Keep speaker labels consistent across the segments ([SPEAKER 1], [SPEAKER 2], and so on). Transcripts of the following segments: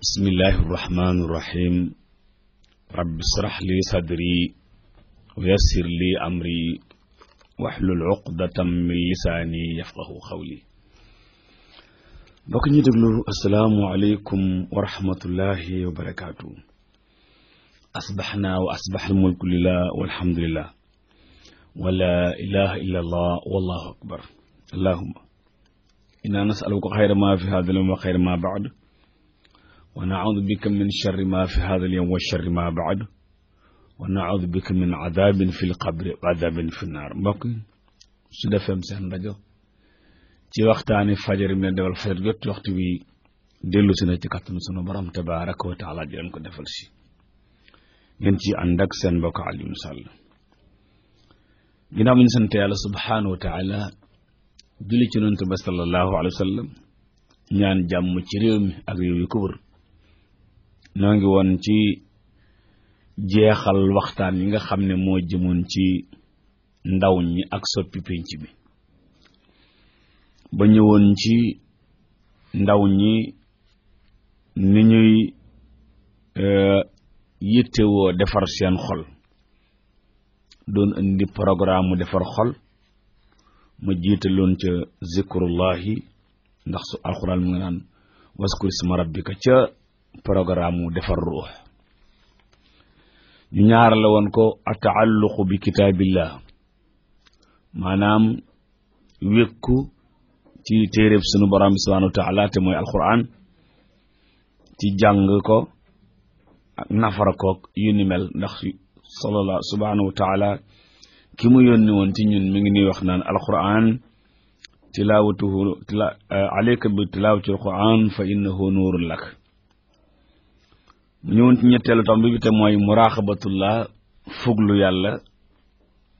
[SPEAKER 1] bismillahi irrahmani irrahim rabbi israh li sadri wa yassir li amri wahlul uqdatam min lisaani yafqahu qawli. mbokk ñi déglu asalaamu aleykum wa rahmatullahi wa barakaatu. asbaxnaa wa asbax almulku lillah walhamdulillah wa la ilaha illa allah wallahu akbar. allahumma inna nasaluka xayra ma fi hada al-yawm wa xayra ma ba'd wa na'udhu bika min sharri ma fi hada al-yawm wa sharri ma ba'd wa na'udhu bika min adabin fil qabri wa adabin fin naar. mbokk Sud FM seen rajo ci waxtaani fajar mi ne defal fajar jot waxtu wi dellu si na ci kàttanu sunu borom tabaraka wa taala di leen ko defal si ngeen ci ànd ak seen mbokk Alioune Sall. ginnaaw bi ñu sant yàlla subhanahu wa taala julli ci yonent ba sallallahu alayhi wa sallam ñaan jàmm ci réew mi ak réew yu ko wër. noo ngi woon ci jeexal waxtaan yi nga xam ne moo jëmoon ci ndaw ñi ak soppi pénc bi ba ñëwoon ci ndaw ñi ni ñuy yittewoo defar seen xol doon indi programme mu defar xol ma jiitaloon ca zikrullahi ndax su alxuraan mu nga naan waskur isma rabbika ca programme mu defar ruux. ñu ñaar la woon ko ataalluqu bi kitaabillah maanaam wékku ci téeréb sunu borom bi subhanahu wa taala te mooy alxuraan ci jàng ko ak nafara koog yu ni mel ndax sallallahu subhanahu wa taala ki mu yónni woon ci ñun mi ngi nuy wax naan alquran tilawatuhu alayka bi tilawati alquran fa innahu nuurun lak. mu ñëwoon ci ñetteelu tomb bi te mooy muraqabatullah fuglu yàlla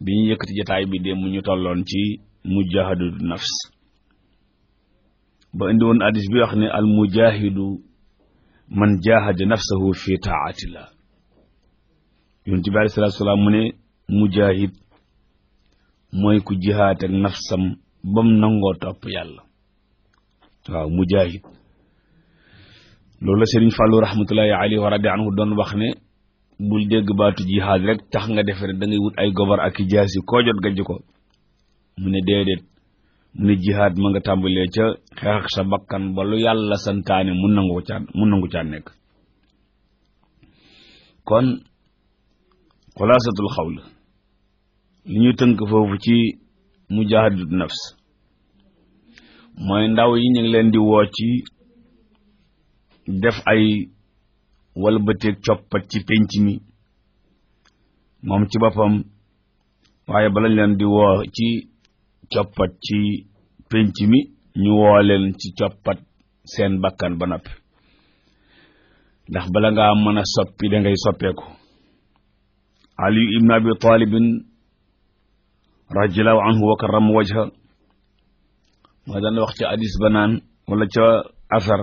[SPEAKER 1] bi ñu yëkkati jotaay bi dem ñu tolloon ci mujahadatu nafs ba indi woon hadis bi wax ne al mujahidu man jahada nafsahu fi taatillah. yonent bi alayhi salaatu salaam mu ne mujahid mooy ku jihaat ak nafsam bam nangoo topp yàlla. waaw mujahid loolu la Serigne Fallou rahmatullahi alayhi wa radi anhu doon wax ne bul dégg baatu jihaad rek tax nga defe ne da ngay wut ay gobar ak i jaasi koo jot gajj ko. mu ne déedéet mu ne jihaad ma nga tàmbalee ca xeex ak sa bakkan ba lu yàlla santaane mu nangu caa nekk. kon xulaasatul xawl li ñuy tënk foofu ci mujaahadatu nafs mooy ndaw yi ñu ngi leen di woo ci def ay walbateeg coppat ci penc mi moom ci boppam waaye balañ leen di woo ci coppat ci penc mi ñu woo leen ci coppat seen bakkan ba noppi ndax bala ngaa mën a soppi da ngay soppeeku. Ali ibn Abi Talib radiyallahu anhu wa karrama wajha moo daan wax ci hadis ba naan wala ca asar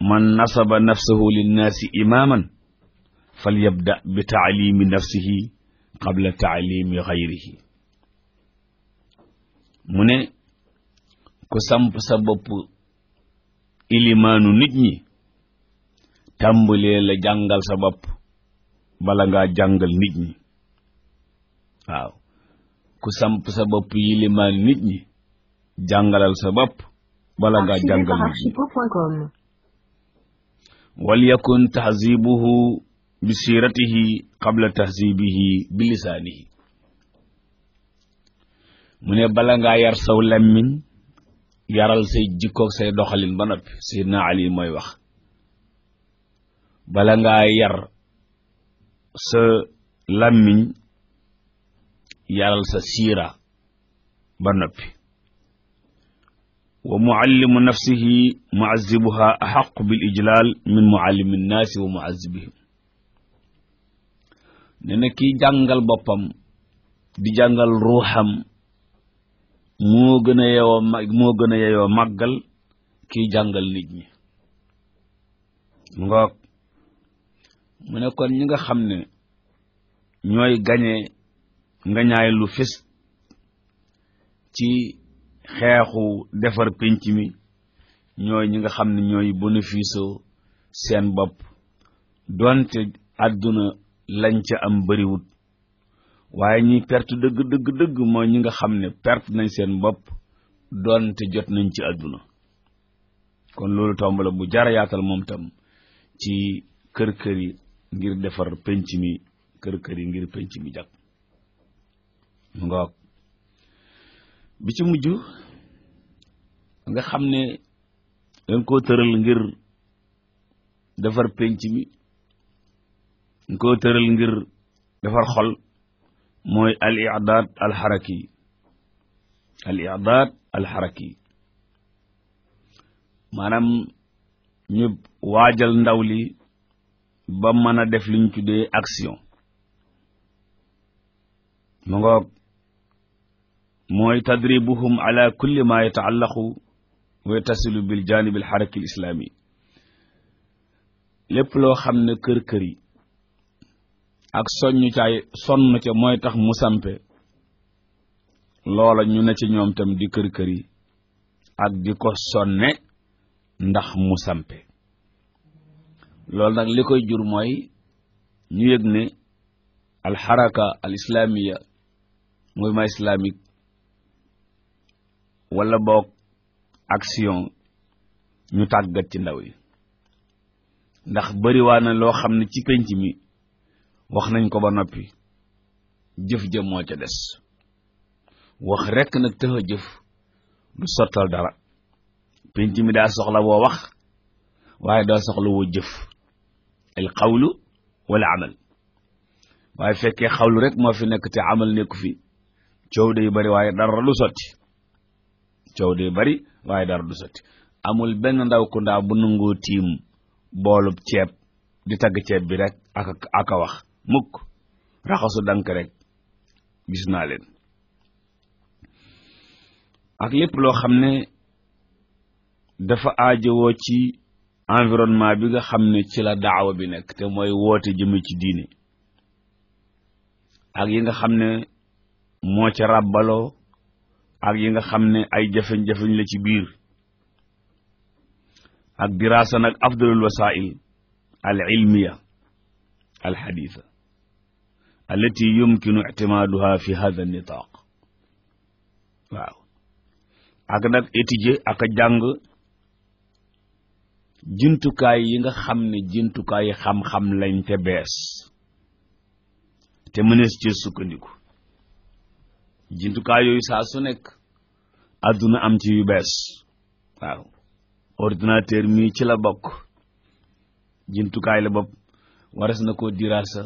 [SPEAKER 1] man nasaba nafsahu linnaasi imaman falyabda bi taalimi nafsihi qabla taalimi xayrihi. mu ne ku samp sa bopp ilimaanu nit ñi tàmbalee la jàngal sa bopp bala ngaa jàngal nit ñi. waaw ku samp sa bopp yilimaan nit ñi jàngalal sa bopp bala ngaa jàngal nit ñi. wal yakun tahzibuhu bi siratihi qabla tahzibihi bi lisaanihi. mu ne bala ngaa yar saw lammiñ yaral say jikkoog say doxalin ba noppi. Seydina Ali mooy wax bala ngaa yar sa làmmiñ yaral sa siira ba noppi. wa muallimu nafsihi muazzibuha ahaqu bil ijlal min muallimi nnaasi wa muazzibihim. ne na kiy jàngal boppam di jàngal ruuxam moo gën a yeyoo màggal kiy jàngal nit ñi. ngoog mu ne kon ñi nga xam ne ñooy gañe ngañaay lu fés ci xeexu defar pénc mi ñooy ñi nga xam ne ñooy bénéfice seen bopp doonte àdduna lañ ca am bariwut waaye ñi perte dëgg mooy ñi nga xam ne perte nañ seen bopp doonte jot nañ ci àdduna kon loolu tomb la bu jara yaatal moom tam ci kër yi ngir defar penc mi kër yi ngir penc mi jag ngoog bi ci mujj nga xam ne dañ koo tëral ngir defar penc mi dañ koo tëral ngir defar xol mooy al i'daad al xaraki maanaam ñu waajal ndaw li ba mën a def li ñu tuddee action mu ngoog mooy tadribuhum ala kulli ma yataallaqu wa yatasilu bil janib al xaraki al islami lépp loo xam ne kër yi ak sonn ca mooy tax mu sampe loola ñu ne ci ñoom tam di kër yi ak di ko sonne ndax mu sampe loolu nag li koy jur mooy ñu yëg ne alxaraka al islamiya mouvement islamique wala boog action ñu tàggat ci ndaw yi ndax bariwaa na loo xam ne ci penc mi wax nañ ko ba noppi jëf jëm moo ca des wax rekk nag tëx a jëf du sottal dara penc mi daa soxla woo wax waaye daa soxla woo jëf al qawlu wala amal waaye fekkee xawlu rek moo fi nekk te amal nekku fi coow day bari waaye dara du sotti amul benn ndaw ku ndaa bu nangoo tiim boolub ceeb di tagg ceeb bi rek aka wax mukk raxasu dank rek gis naa leen ak lépp loo xam ne dafa aajowoo ci environnement bi nga xam ne ci la daawa bi nekk te mooy woote jëme ci diine ak yi nga xam ne moo ca ràbbaloo ak yi nga xam ne ay jafeñ-jafeñ la ci biir ak diraasa nag afdalul wasail al ilmiya al xaditha allati yumkinu ictimaaduha fi hada nitaaq waaw ak nag étudier ak a jàng jumtukaay yi nga xam ne jumtukaay yi xam-xam lañ te bees te mënees ci sukkandiku jumtukaay yooyu saa su nekk àdduna am ci yu bees waaw ordinateur mi ci la bokk jumtukaay la bopp waras na koo diraasa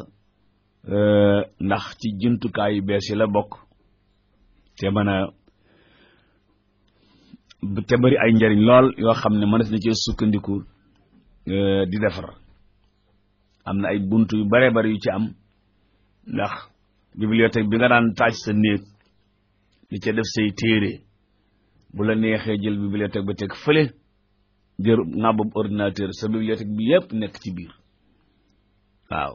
[SPEAKER 1] ndax ci jumtukaay yu bees yi la bokk te mën a te bari ay njariñ lool yoo xam ne mënees na ci sukkandiku di defar am na ay buntu yu bare bari yu ci am ndax bibliothèque bi nga daan taaj sa néeg di ca def say téere bu la neexee jël bibliothèque ba teg fële jër ngàbbab ordinateur sa bibliothèque bi yépp nekk ci biir waaw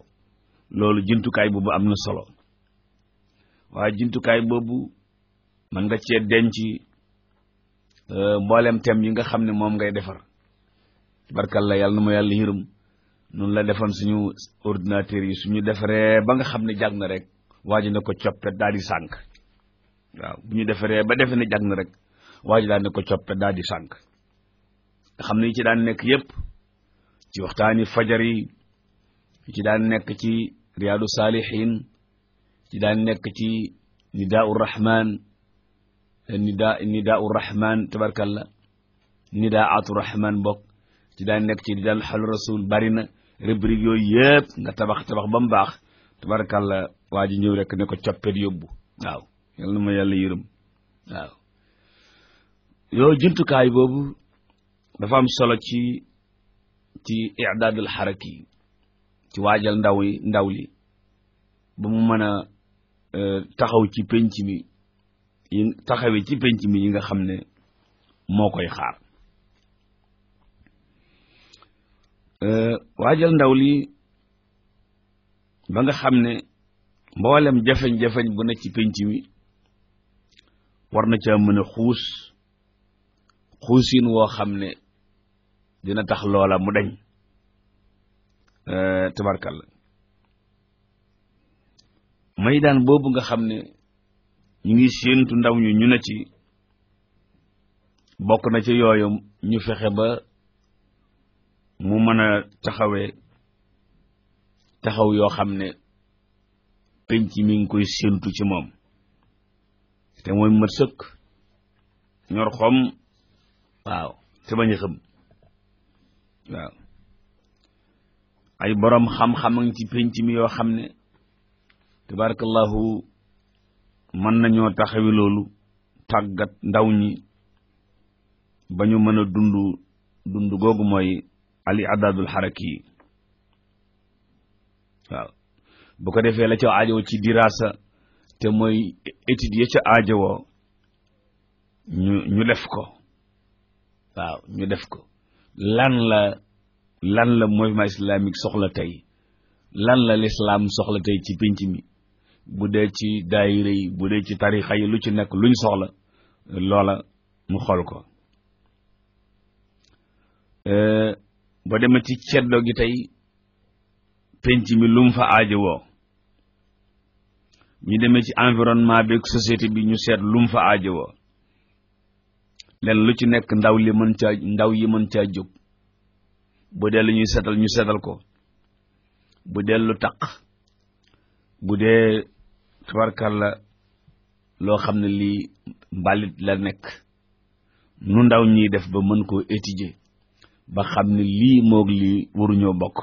[SPEAKER 1] loolu jumtukaay boobu am na solo waaye jumtukaay boobu man nga cee denc mboolem thème yi nga xam ne moom ngay defar barkalla yàlla na ma yàlla yërëm noonu la defoon suñu ordinateur yi suñu defaree ba nga xam ne jag na rek waa ji na ko coppet daal di sànk waaw bu ñu defaree ba defe ne jag na rek waa ji daal ne ko coppet daal di sànk nga xam ne yi ci daan nekk yépp ci waxtaani fajar yi ci daan nekk ci riyaadu saalihin ci daan nekk ci nidaa'u rahman nidaa'u rahman tabarkalla nidaa'atu rahman bokk ci daan nekk ci nidaa'ul xal rasul bari na rubrique yooyu yëpp nga tabax ba mu baax tabarkalla waa ji ñëw rek ne ko coppet yóbbu waaw yal na ma yàlla yërëm waaw yoo jumtukaay boobu dafa am solo ci i'daadul xaraki ci waajal ndaw li ba mu mën a taxaw ci penc mi taxawee ci penc mi yi nga xam ne moo koy xaar waajal ndaw li ba nga xam ne mboolem jafeñ-jafeñ bu ne ci penc mi war na ca mën a xuusin woo xam ne dina tax loola mu dañ tabarkalla maydaan boobu nga xam ne ñu ngi séentu ndaw ñu ne ci bokk na ci yooyu ñu fexe ba mu mën a taxaw yoo xam ne penc mi ngi koy séentu ci moom te mooy mat sëkk ñor xom waaw te bañ a xëm waaw ay borom xam-xam a ngi ci penc mi yoo xam ne tabarakallahu mën nañoo taxawi loolu tàggat ndaw ñi ba ñu mën a dund googu mooy ali adadul xaraki yi waaw bu ko defee la ca aajowoo ci dirasa te mooy étude ya ca aajowoo ñu def ko waaw ñu def ko lan la mouvement islamique soxla tey lan la l'islam soxla tey ci pénc mi bu dee ci daayira yi bu dee ci tarixa yi lu ci nekk luñ soxla loola mu xool ko ba demee ci ceddo gi tey pénc mi lu mu fa aajowoo ñu demee ci environnement bi ak société bi ñu seet lu mu fa aajowoo len lu ci nekk ndaw yi mën caa jóg bu dee lu ñuy setal ñu setal ko bu dee lu taq bu dee tabarkalla loo xam ne lii mbalit la nekk nu ndaw ñiy def ba mën koo étudier ba xam ne lii moog lii waruñoo bokk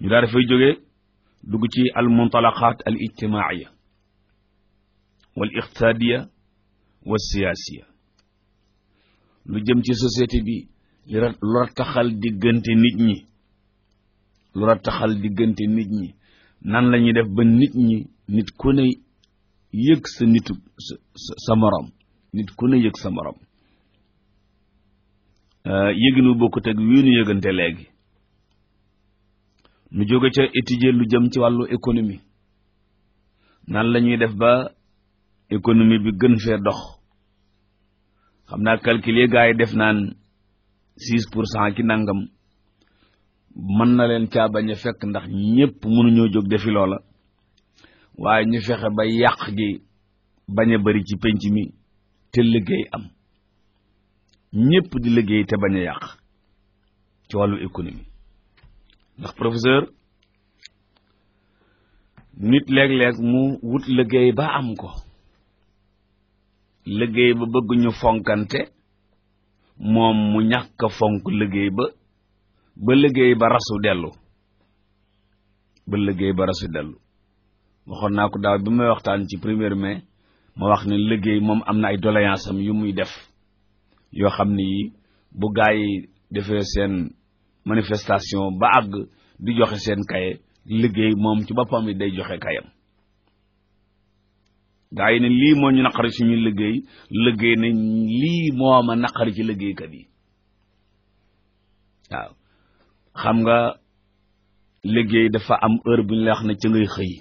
[SPEAKER 1] ñu daal dafay jógee dugg ci al muntalaqat al ijtimaiya wal iqtisadiya wa siyasiya lu jëm ci société bi lu rattaxal diggante nit ñi nan la ñuy def ba nit ku ne yëg sa morom nit ku ne yëg sa morom yëginu bokkut ak wii nu yëgante léegi nu jóge ca étudier lu jëm ci wàllu économie nan la ñuy def ba économie bi gën fee dox xam naa calculer gars yi def naan 6% ki nangam mën na leen caa bañ a fekk ndax ñëpp mënuñoo jóg defi loola waaye ñu fexe ba yàq gi bañ a bari ci penc mi te liggéey am ñëpp di liggéey te bañ a yàq ci wàllu économie ndax professeur nit léeg-léeg mu wut liggéey ba am ko liggéey ba bëgg ñu fonkante moom mu ñàkk a fonk liggéey ba liggéey ba rasu dellu waxoon naa ko daaw bi may waxtaan ci 1er mai ma wax ne liggéey moom am na ay doléance am yu muy def yoo xam ne yi bu gaa yi defee seen manifestation ba àgg di joxe seen kaye liggéey moom ci boppam yi day joxe kayam gaa yi ne lii moo ñu naqari suñu liggéey ne lii moo ma naqari ci liggéeykat yi waaw xam nga liggéey dafa am heure bu ñu la wax ne ca ngay xëy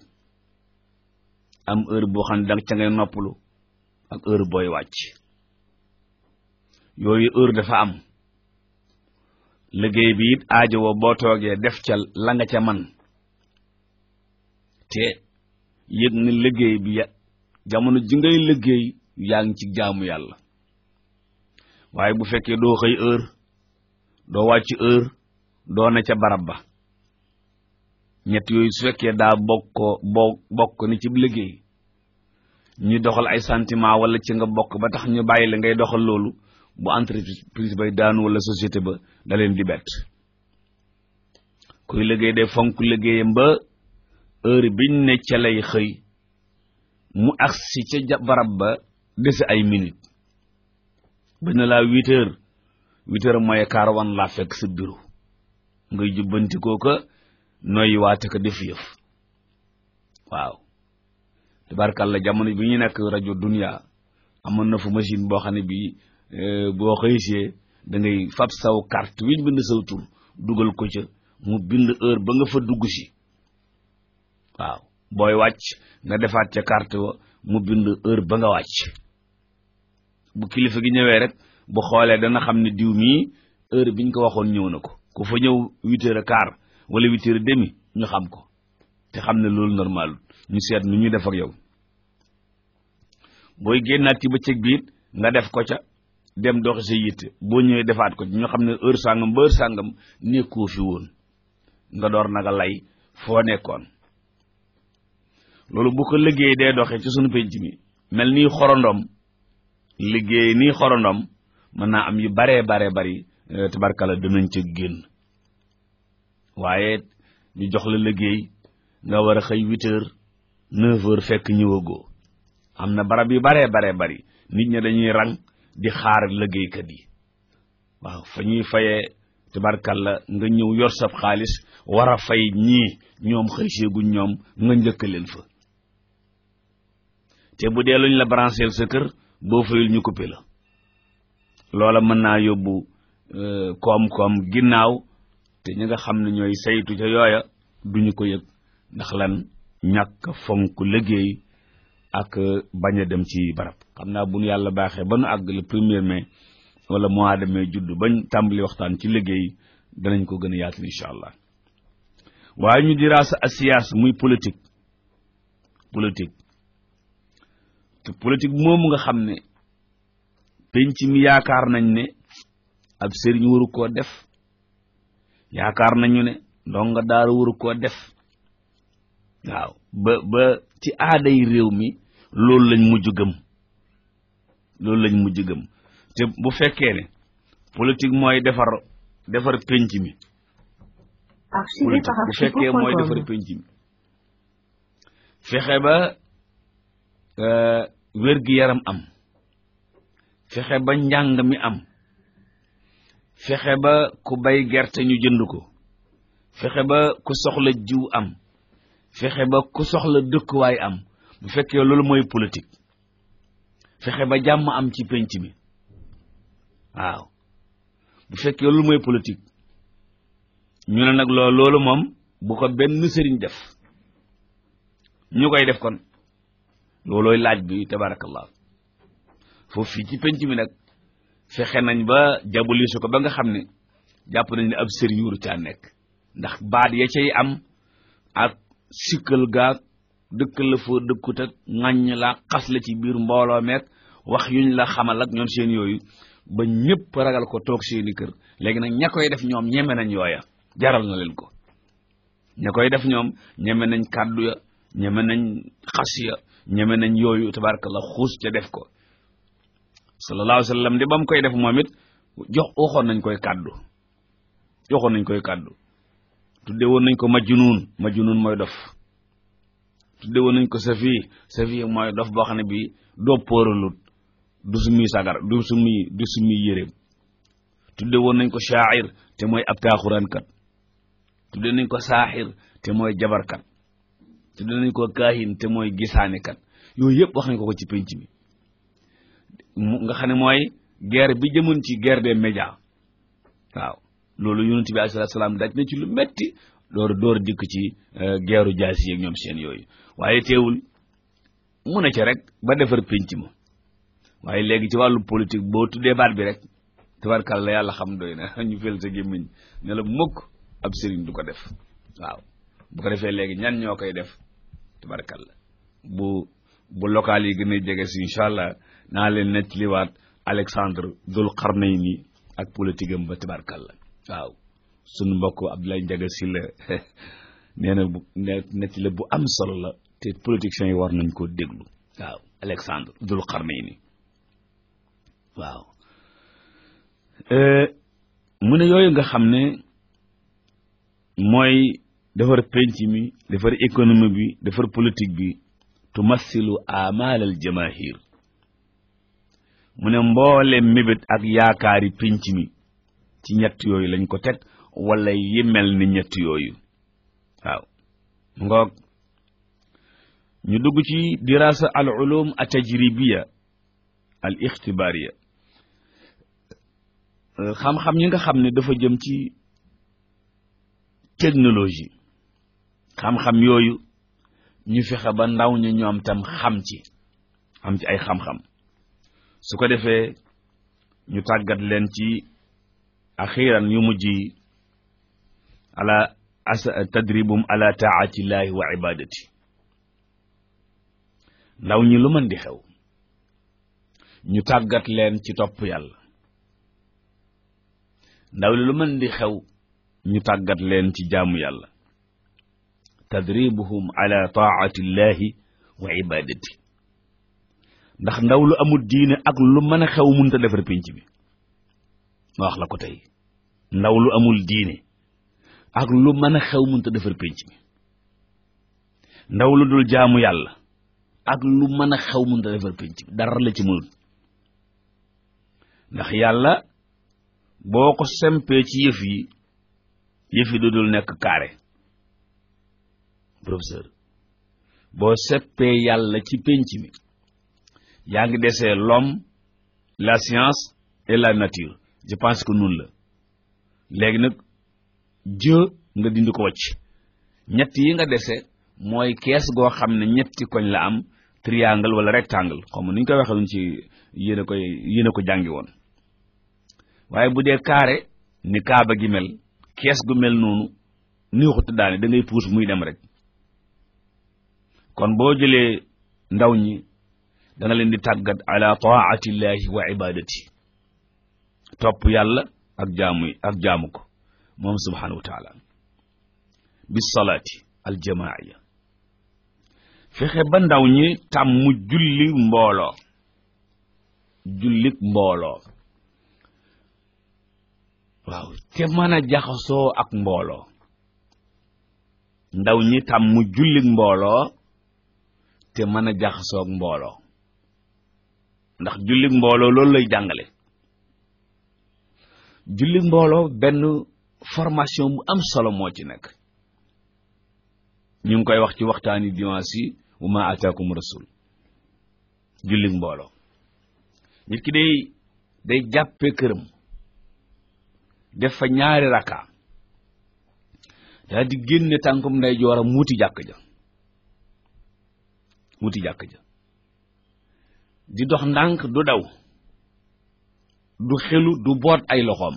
[SPEAKER 1] am heure boo xam ne danga ca ngay noppalu ak heure booy wàcc yooyu heure dafa am liggéey bi it aajowoo boo toogee def ca la nga ca man te yëg ne liggéey bi jamono ji ngay liggéey yaa ngi ci jaamu yàlla waaye bu fekkee doo xëy heure doo wàcc heure doo na ca barab ba ñett yooyu su fekkee daa bokk ni ci liggéey ñu doxal ay sentiment wala ci nga bokk ba tax ñu bàyyi la ngay doxal loolu bu entreprise bay daanu wala société ba da leen di bett kuy liggéey day fonk liggéeyam ba heure biñ ne ca lay xëy mu agsi ca barab ba dese ay minutes ba ne laa 8 heures mooy quart wan laa fekk sa bureau ngay jubbanti kooka nooy waate ko def yëf waaw tabarkalla jamono bi ñu nekk rajo Dunya amoon na fu machine boo xam ne bii boo xëysee da ngay fab saw carte wi ñu bind saw tur dugal ko ca mu bind heure ba nga fa dugg si waaw booy wàcc nga defaat ca carte wa mu bind heure ba nga wàcc bu kilifa gi ñëwee rek bu xoolee dana xam ne diw mii heure biñ ko waxoon ñëw na ko ku fa ñëw 8h15 wala 8h30 ñu xam ko te xam ne loolu normal ñu seet nu ñuy def ak yow booy génnaat ci bëccëg bi it nga def ko ca dem doxi sa yitte boo ñëwee defaat ko ci ñu xam ne heure sàngam ba heure sàngam nekkoo fi woon nga door naga lay foo nekkoon loolu bu ko liggéey dee doxee ci sunu penc mi mel nii xorondom liggéey nii xorondom mën naa am yu baree bari tabarkala danañ ca génn waaye ñu jox la liggéey nga war a xëy 8h 9h fekk ñëwagoo am na barab yu baree bari nit ñi dañuy rang di xaar liggéeykat yi waaw fa ñuy fayee tabarkalla nga ñëw yor sab xaalis war a fay ñii ñoom xëy seeguñ ñoom nga njëkk leen fa te bu dee luñ la brancheel sa kër boo fayul ñu coupé la loola mën naa yóbbu koom-koom ginnaaw te ñi nga xam ne ñooy saytu ca yooya duñu ko yëg ndax lan ñàkk fonk liggéey ak bañ a dem ci barab xam naa bu nu yàlla baaxee ba nu àgg le 1er mai wala mois de mai judd bañ tàmbali waxtaan ci liggéey danañ ko gën a yaatal incha allah waaye ñu diraasa asiyaas muy politique te politique moomu nga xam ne penc mi yaakaar nañ ne ab sëriñ waru koo def yaakaar nañu ne ndonga daara waru koo def waaw ba ci aaday réew mi loolu lañ mujj gëm te bu fekkee ne politique mooy defar penc mi politique bu fekkee mooy defar penc mi fexe ba wér-gi-yaram am fexe ba njàng mi am fexe ba ku bay gerte ñu jënd ko fexe ba ku soxla jiw am fexe ba ku soxla dëkkuwaay am bu fekkee loolu mooy politique fexe ba jàmm am ci penc mi waaw bu fekkee loolu mooy politique ñu ne nag loolu moom bu ko benn sëriñ def ñu koy def kon loolooy laaj bi tabarakallah foofu fii ci penc mi nag fexe nañ ba jabolisu ko ba nga xam ne jàpp nañ ne ab sëriñ wuru caa nekk ndax baat ya cay am ak sikkal gaag dëkk la foo dëkkut ak ŋàññ la xas la ci biir mbooloo meek wax yuñ la xamal ak ñoom seen yooyu ba ñëpp ragal ko toog seeni kër léegi nag ña koy def ñoom ñeme nañ yooya jaral na leen ko ña koy def ñoom ñeme nañ kàddu ya ñeme nañ xas ya ñeme nañ yooyu tabarakallah xuus ca def ko sallallahu alayhi wa sallam di ba mu koy def moom it waxoon nañ koy kàddu tudde woon nañ ko majnuun mooy dof tudde woon nañ ko safi mooy dof boo xam ne bi doo póoralut du sumi sagar du sumi yéreem tudde woon nañ ko shaa'ir te mooy ab taaxuraankat tudde nañ ko saaxir te mooy jabarkat tudde nañ ko kaahin te mooy gisaanekat yooyu yëpp wax nañ ko ci penc mi nga xam ne mooy guerre bi jëmoon ci guerre des médias waaw loolu yonent bi alayhi salaam daj na ci lu metti door dikk ci guerru jaasi ak ñoom seen yooyu waaye teewul mu ne ca rek ba defar penc ma waaye léegi ci wàllu politique boo tuddee baat bi rek tabarkalla yàlla xam doy na ñu fel sa gémmiñ ne la mukk ab sëriñ du ko def waaw bu ko defee léegi ñan ñoo koy def tabarkalla bu local yi gën a jege si incha allah naa leen nettaliwaat Alexandre Dul Qarnayni ak politique am ba tabarkalla waaw sunu mbokk Abdoulaye Ndiaga Sylla nee na nettali bu am solo la te politiciens yi war nañ koo déglu waaw Alexandre Dul Qarnayni waaw mu ne yooyu nga xam ne mooy defar penc mi defar économie bi defar politique bi tumassilu amal al jamahir mu ne mboole mébét ak yaakaari penc mi ci ñett yooyu lañ ko teg wala yi mel ni ñett yooyu waaw ngoog ñu dugg ci dirasa al ulum at tajribiya al ixtibariya xam-xam yi nga xam ne dafa jëm ci technologie xam-xam yooyu ñu fexe ba ndaw ñi ñoom tam xam ci ay xam-xam su ko defee ñu tàggat leen ci axiran yu mujj ala tadribum ala taatillahi wa ibadati. ndaw ñi lu mën di xew ñu tàggat leen ci topp yàlla. ndaw li lu mën di xew ñu tàggat leen ci jaamu yàlla. tadribuhum ala taatillahi wa ibadati. ndax ndaw lu amul diine ak lu mën a xew mënut a defar pénc bi. ma wax la ko tey ndaw lu amul diine ak lu mën a xew mënut a defar pénc bi. ndaw lu dul jaamu yàlla ak lu mën a xew mënut a defar pénc bi dara la ci mënul. ndax yàlla boo ko sempee ci yëf yi dudul nekk carré. professeur boo seppee yàlla ci pénc mi yaa ngi desee l'homme, la science et la nature. je pense que noonu la. léegi nag Dieu nga dindi ko wacc ñett yi nga dese mooy kees goo xam ne ñetti koñ la am, triangle wala rectangle, xam ni ñu koy waxee ci yéen a ko jàngi woon. waaye bu dee carré ni kaaba gi mel, kees gu mel noonu ni waxut daane da ngay puus muy dem rek. kon boo jëlee ndaw ñi da nga leen di tàggat ala taatillahi wa ibadati, topp yàlla ak jaamu ko moom subhanahu wa taala, bis salaati al jamaaiya. fexe ba ndaw ñi tàmm julli mbooloo, jullik mbooloo. waaw te mën a jaxasoo ak mbooloo. ndaw ñi tàmm jullik mbooloo te mën a jaxasoo ak mbooloo. ndax jullik mbooloo loolu lay jàngale. jullik mbooloo benn formation bu am solo moo ci nekk. ñu ngi koy wax ci waxtaani dimanche yi wa ma ataakum rasul. jullik mbooloo nit ki day jàppe këram def fa ñaari rakka daal di génne tànkum nday jooram wuti jàkk ja di dox ndànk, du daw, du xelu, du boot ay loxoom,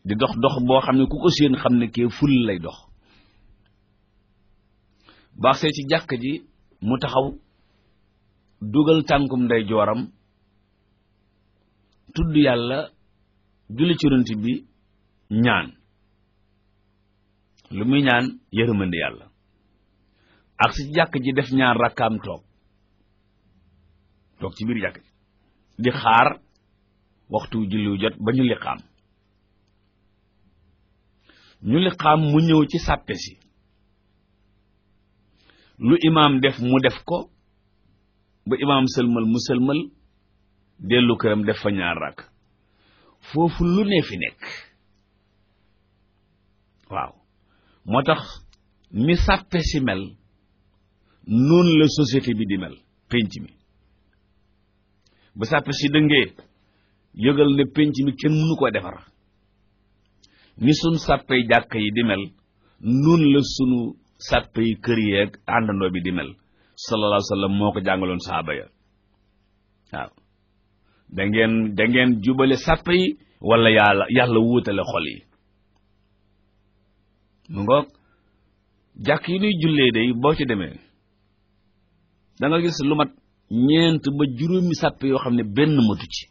[SPEAKER 1] di dox boo xam ne ku ko seen xam ne kee ful lay dox. baaxee ci jàkk ji mu taxaw dugal tànkum nday jooram tudd yàlla, julli ci yonent bi, ñaan. lu muy ñaan? yërmande yàlla. ak si jàkk ji def ñaar rakkaam toog ci biir jàkk ji di xaar waxtu julliw jot ba ñu liqaam mu ñëw ci sàppe si, lu imaam def mu def ko ba imaam sëlmal mu sëlmal, dellu këram def fa ñaar rakk. foofu lu ne fi nekk. waaw moo tax ni sàppe si mel noonu la société bi di mel, pénc mi. ba sàppe si dëngee yëgal ne pénc mi kenn mënu koo defar. ni sunu sàppe jàkk yi di mel noonu la sunu sàppe yi kër yeeg àndandoo bi di mel. sallallahu alayhi wa sallam moo ko jàngaloon sahaaba ya. waaw da ngeen jubale sàppe yi wala yàlla wuutale xol yi. mu ngoog jàkk yi nuy jullee day boo ci demee da nga gis lu mat 4 ba 5 sàppe yoo xam ne benn matu ci.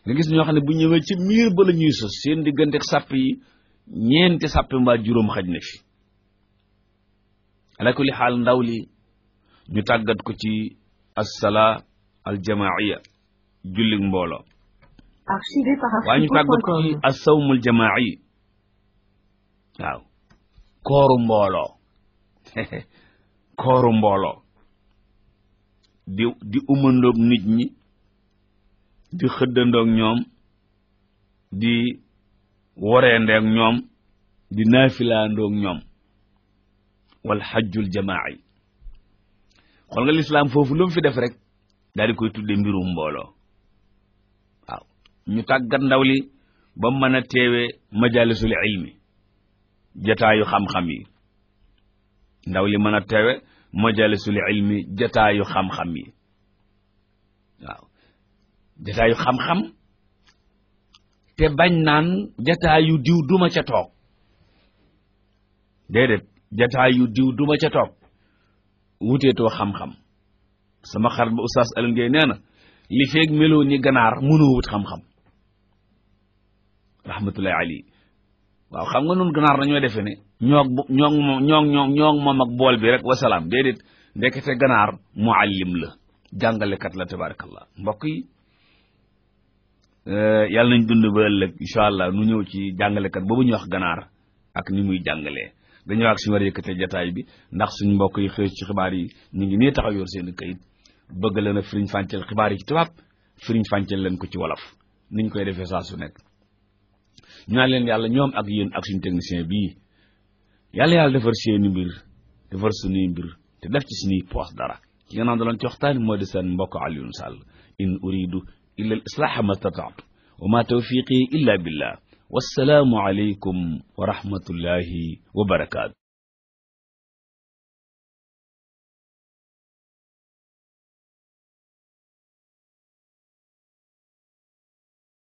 [SPEAKER 1] nga gis ñoo xam ne bu ñëwee ci miir ba la ñuy sos seen diggante ak sàppe yi 4 sàppe mbaa 5 xaj na fi. ala kulli xaal ndaw li ñu tàggat ko ci as-salaa al-jamaaiya, jullik mbooloo. waaye ñu tàggat ko ci as-sawmul jamaa'i. waaw kooru mbooloo. kooru mbooloo di umandoog nit ñi, di xëddandoog ñoom, di woreendeeg ñoom, di naafilaandoog ñoom. wal hajjul jamaa'i. xool nga lislaam foofu lu mu fi def rek daal di koy tuddee mbirum mbooloo. waaw ñu tàggat ndaw li ba mën a teewee majalisul ilmi, jataayu xam-xam yi. ndaw li mën a teewe majalisul ilmi, jataayu xam-xam yi. waaw jataayu xam-xam te bañ naan jataayu diw duma ca toog déedéet jataayu diw duma ca toog wuteetoo xam-xam sama xarit ba oustaz Alioune Gueye nee na li feeg meloo ni ganaar mënoo wut xam-xam rahmatullahi alayhi waaw xam nga nun ganaar dañoo defe ne ñoog moom ak bool bi rek wasalaam déedéet ndekete ganaar muallim la jàngalekat la tabarakallah mbokk yi yàlla nañ dund ba ëllëg incha allah nu ñëw ci jàngalekat boobu ñu wax ganaar ak ni muy jàngalee dañoo ak suñu war a yëkkatee jataay bi ndax suñ mbokk yi xëy ci xibaar yi ñu ngi nii taxaw yor seen kayit bëgg leen a firiñ fànceel xibaar yi ci tubaab firiñ fànceel leen ko ci wolof niñ koy defee saa su nekk ñaan leen yàlla ñoom ak yéen ak suñu technicien bii yàlla defar seeni mbir defar suñuy mbir te def ci suñuy poos dara ki nga naan daloon ci waxtaan moo di seen mbokk Alioune Sall in uridu illa al islaha ma stata'tu wa ma tawfiqi illa billah wassalaamu alaykum wa rahmatullahi wa barakaatu